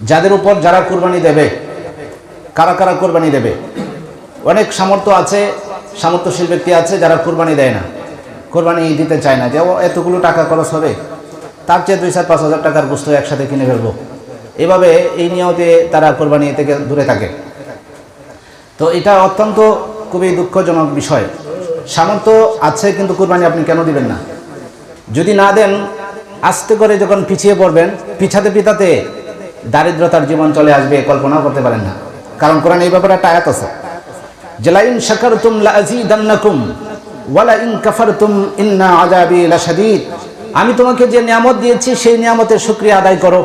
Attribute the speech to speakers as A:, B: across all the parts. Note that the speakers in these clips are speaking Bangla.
A: যাদের উপর যারা কুরবানি দেবে, কারা কারা কুরবানি দেবে? অনেক সামর্থ্য আছে, সামর্থ্যশীল ব্যক্তি আছে যারা কুরবানি দেয় না, কুরবানি দিতে চায় না, যে এতগুলো টাকা খরচ হবে, তার চেয়ে 2-4-5 হাজার টাকার বস্তু একসাথে কিনে ফেলবো, এভাবে এই নিয়তে তারা কুরবানি থেকে দূরে থাকে। তো এটা অত্যন্ত খুবই দুঃখজনক বিষয়। সামর্থ্য আছে কিন্তু কুরবানি আপনি কেন দিবেন না? যদি না দেন, আস্তে করে যখন পিছিয়ে পড়বেন, পিছাতে পিছাতে দারিদ্রতার জীবন চলে আসবে, কল্পনাও করতে পারেন না। কারণ কোরআন এই ব্যাপারে একটা আয়াত আছে যে লা ইন শাকারতুম লাযীদান্নাকুম ওয়া লা ইন কাফারতুম ইন্না আযাবি লাশাদীদ। আমি তোমাকে যে নিয়ামত দিয়েছি সেই নিয়ামতের শুকরিয়া আদায় করো,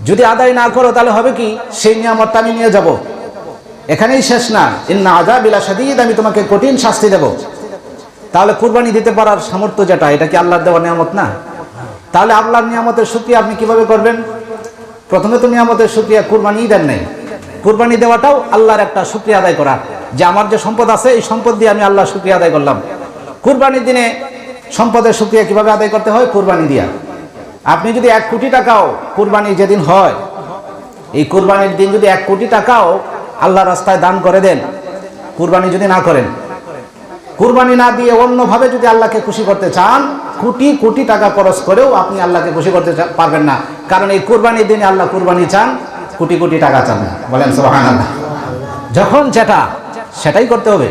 A: যদি আদায় না করো তাহলে হবে কি, সেই নিয়ামতটা আমি নিয়ে যাব। এখানেই শেষ না, ইন্না আযাবি লাশাদীদ, আমি তোমাকে কঠিন শাস্তি দেব। তাহলে কুরবানি দিতে পারার সামর্থ্য যেটা, এটা কি আল্লাহর দেওয়া নিয়ামত না? তাহলে আল্লাহর নিয়ামতের শুকরিয়া আপনি কিভাবে করবেন? প্রথমে তো নিয়ামতের শুকরিয়া কুরবানিই দেন নাই। কুরবানি দেওয়াটাও আল্লাহর একটা শুকরিয়া আদায় করা, যে আমার যে সম্পদ আছে এই সম্পদ দিয়ে আমি আল্লাহর শুকরিয়া আদায় করলাম। কুরবানির দিনে সম্পদের শুকরিয়া কিভাবে আদায় করতে হয়? কুরবানি দিয়া। আপনি যদি 1 কোটি টাকাও কুরবানি যেদিন হয়, এই কুরবানির দিন যদি 1 কোটি টাকাও আল্লাহর রাস্তায় দান করে দেন, কুরবানি যদি না করেন, কুরবানি না দিয়ে অন্যভাবে যদি আল্লাহকে খুশি করতে চান, কোটি কোটি টাকা খরচ করেও আপনি আল্লাহকে খুশি করতে পারবেন না। কারণ এই কুরবানির দিনে আল্লাহ কুরবানি চান, কোটি কোটি টাকা চান না। বলেন সুবহানাল্লাহ। যখন যেটা সেটাই করতে হবে।